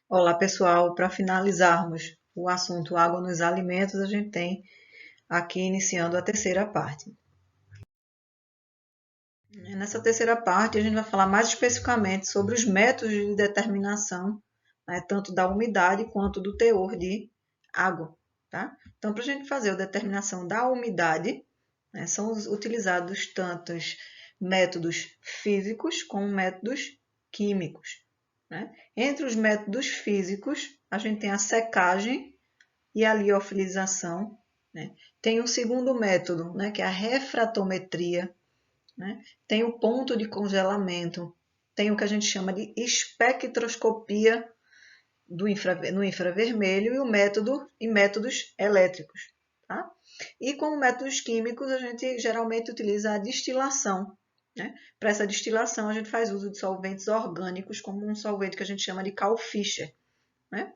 Olá, pessoal. Para finalizarmos o assunto água nos alimentos, a gente tem aqui iniciando a terceira parte. Nessa terceira parte, a gente vai falar mais especificamente sobre os métodos de determinação, né, tanto da umidade quanto do teor de água. Tá? Então, para a gente fazer a determinação da umidade, né, são utilizados tantos métodos físicos como métodos químicos. Né? Entre os métodos físicos, a gente tem a secagem e a liofilização. Né? Tem o segundo método, né, que é a refratometria. Né? Tem o ponto de congelamento. Tem o que a gente chama de espectroscopia no infravermelho e métodos elétricos. Tá? E como métodos químicos, a gente geralmente utiliza a destilação. Né? Para essa destilação, a gente faz uso de solventes orgânicos, como um solvente que a gente chama de Carl Fischer. Né?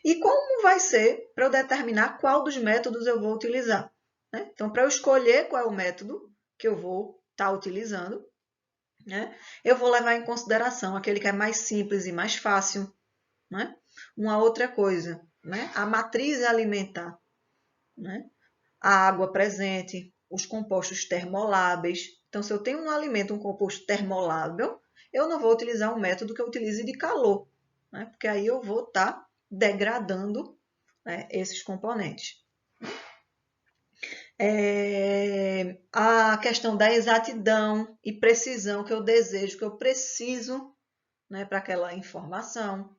E como vai ser para eu determinar qual dos métodos eu vou utilizar? Né? Então, para eu escolher qual é o método que eu vou estar utilizando, né, eu vou levar em consideração aquele que é mais simples e mais fácil. Né? Uma outra coisa, né? A matriz alimentar, né? A água presente, os compostos termoláveis. Então, se eu tenho no alimento um composto termolável, eu não vou utilizar um método que eu utilize de calor, né? Porque aí eu vou estar degradando, né, esses componentes. A questão da exatidão e precisão que eu desejo, que eu preciso, né, para aquela informação.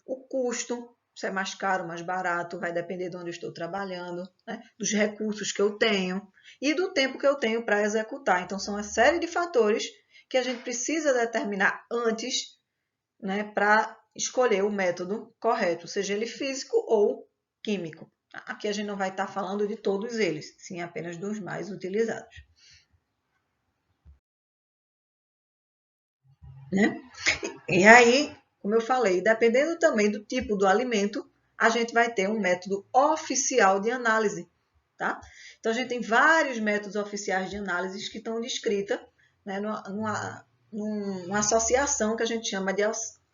O custo, se é mais caro, mais barato, vai depender de onde eu estou trabalhando, né? Dos recursos que eu tenho e do tempo que eu tenho para executar. Então, são uma série de fatores que a gente precisa determinar antes, né, para escolher o método correto, seja ele físico ou químico. Aqui a gente não vai estar falando de todos eles, sim apenas dos mais utilizados. Né? E aí, como eu falei, dependendo também do tipo do alimento, a gente vai ter um método oficial de análise. Tá? Então, a gente tem vários métodos oficiais de análise que estão descritos, né, numa associação que a gente chama de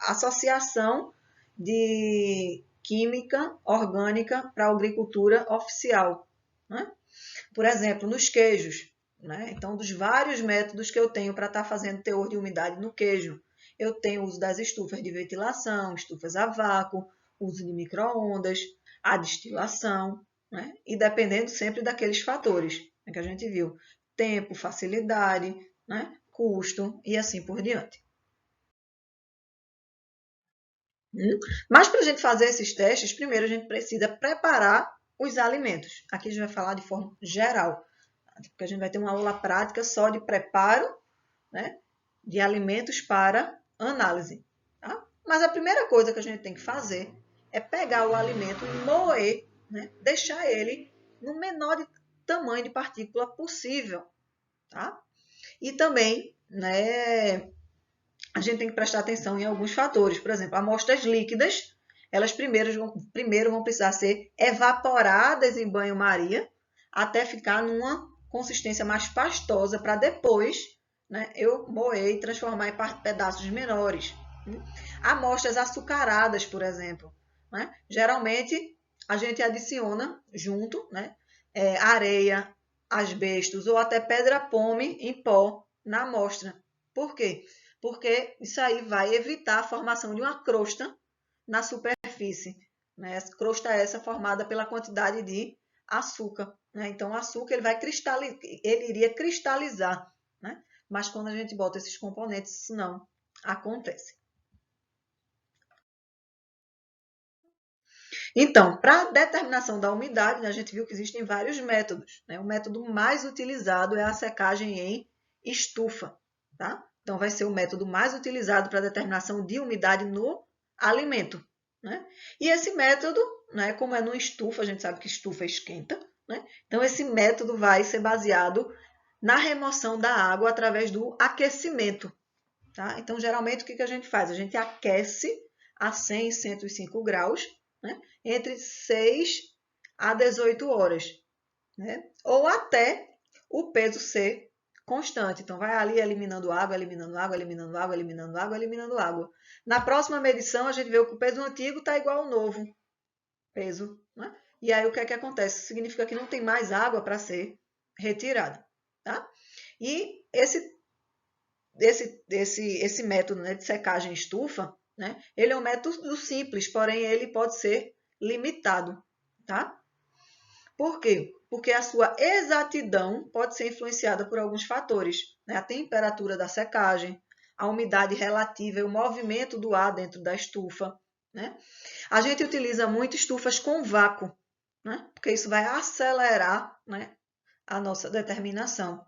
Associação de Química Orgânica para a Agricultura Oficial. Né? Por exemplo, nos queijos. Né? Então, dos vários métodos que eu tenho para estar fazendo teor de umidade no queijo, eu tenho o uso das estufas de ventilação, estufas a vácuo, uso de micro-ondas, a destilação, né? E dependendo sempre daqueles fatores, né, que a gente viu: tempo, facilidade, né, custo e assim por diante. Mas para a gente fazer esses testes, primeiro a gente precisa preparar os alimentos. Aqui a gente vai falar de forma geral, porque a gente vai ter uma aula prática só de preparo, né, de alimentos para análise. Tá? Mas a primeira coisa que a gente tem que fazer é pegar o alimento e moer, né, deixar ele no menor tamanho de partícula possível. Tá? E também, né, a gente tem que prestar atenção em alguns fatores. Por exemplo, amostras líquidas, elas primeiro vão precisar ser evaporadas em banho-maria até ficar numa consistência mais pastosa para depois, né, eu moer e transformar em pedaços menores. Amostras açucaradas, por exemplo. Né? Geralmente, a gente adiciona junto, né, areia, asbestos ou até pedra-pome em pó na amostra. Por quê? Porque isso aí vai evitar a formação de uma crosta na superfície. Né? Essa crosta é essa formada pela quantidade de açúcar. Né? Então, o açúcar ele iria cristalizar. Né? Mas quando a gente bota esses componentes, isso não acontece. Então, para a determinação da umidade, a gente viu que existem vários métodos. Né? O método mais utilizado é a secagem em estufa. Tá? Então, vai ser o método mais utilizado para a determinação de umidade no alimento. Né? E esse método, né, como é no estufa, a gente sabe que estufa esquenta, né? Então esse método vai ser baseado na remoção da água através do aquecimento. Tá? Então, geralmente, o que a gente faz? A gente aquece a 100 e 105 graus, né, entre 6 a 18 horas. Né? Ou até o peso ser constante. Então, vai ali eliminando água, eliminando água, eliminando água, eliminando água, eliminando água. Na próxima medição, a gente vê que o peso antigo está igual ao novo peso, né? E aí, o que é que acontece? Significa que não tem mais água para ser retirada, tá? E esse método, né, de secagem estufa, né, ele é um método simples, porém ele pode ser limitado, tá? Por quê? Porque a sua exatidão pode ser influenciada por alguns fatores, né? A temperatura da secagem, a umidade relativa e o movimento do ar dentro da estufa, né? A gente utiliza muito estufas com vácuo, né? Porque isso vai acelerar, né, a nossa determinação.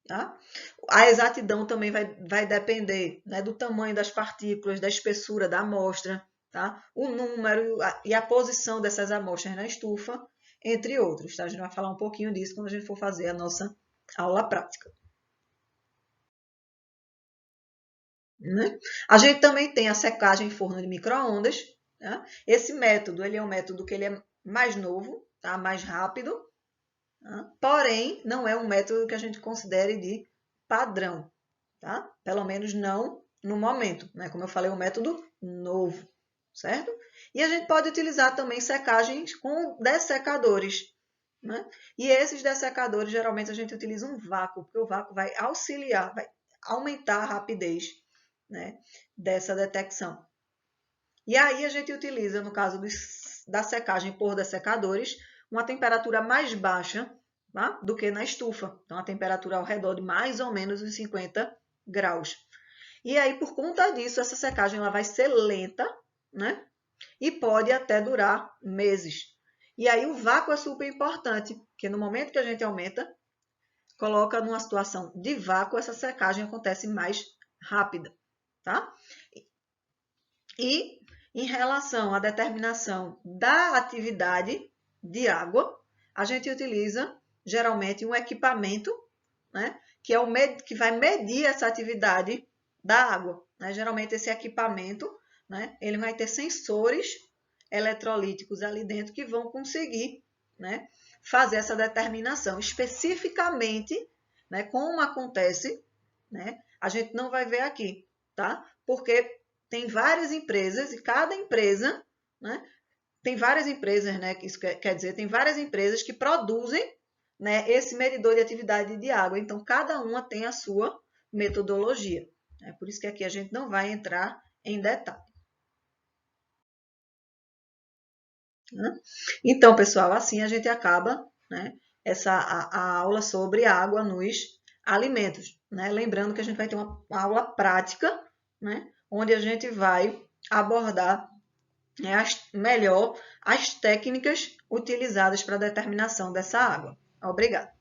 Tá? A exatidão também vai depender, né, do tamanho das partículas, da espessura da amostra, tá? O número e a posição dessas amostras na estufa, entre outros. Tá? A gente vai falar um pouquinho disso quando a gente for fazer a nossa aula prática. Né? A gente também tem a secagem em forno de micro-ondas. Tá? Esse método ele é um método que ele é mais novo, tá? Mais rápido, tá? Porém, não é um método que a gente considere de padrão, tá? Pelo menos não no momento, né? Como eu falei, é um método novo, certo? E a gente pode utilizar também secagens com dessecadores, né? E esses dessecadores, geralmente, a gente utiliza um vácuo, porque o vácuo vai auxiliar, vai aumentar a rapidez, né, dessa detecção. E aí a gente utiliza, no caso da secagem por dessecadores, uma temperatura mais baixa, tá, do que na estufa. Então, a temperatura ao redor de mais ou menos uns 50 graus. E aí, por conta disso, essa secagem ela vai ser lenta, né? E pode até durar meses. E aí, o vácuo é super importante, porque no momento que a gente aumenta, coloca numa situação de vácuo, essa secagem acontece mais rápida, tá? E em relação à determinação da atividade de água, a gente utiliza geralmente um equipamento, né, que vai medir essa atividade da água. Né? Geralmente esse equipamento, né, ele vai ter sensores eletrolíticos ali dentro que vão conseguir, né, fazer essa determinação. Especificamente, né, como acontece, né, a gente não vai ver aqui, tá? Porque tem várias empresas e cada empresa, né, tem várias empresas, né, isso quer dizer, tem várias empresas que produzem, né, esse medidor de atividade de água. Então, cada uma tem a sua metodologia. É por isso que aqui a gente não vai entrar em detalhe. Né? Então, pessoal, assim a gente acaba, né, a aula sobre água nos alimentos. Né? Lembrando que a gente vai ter uma aula prática, né, onde a gente vai abordar, né, melhor as técnicas utilizadas para a determinação dessa água. Obrigada.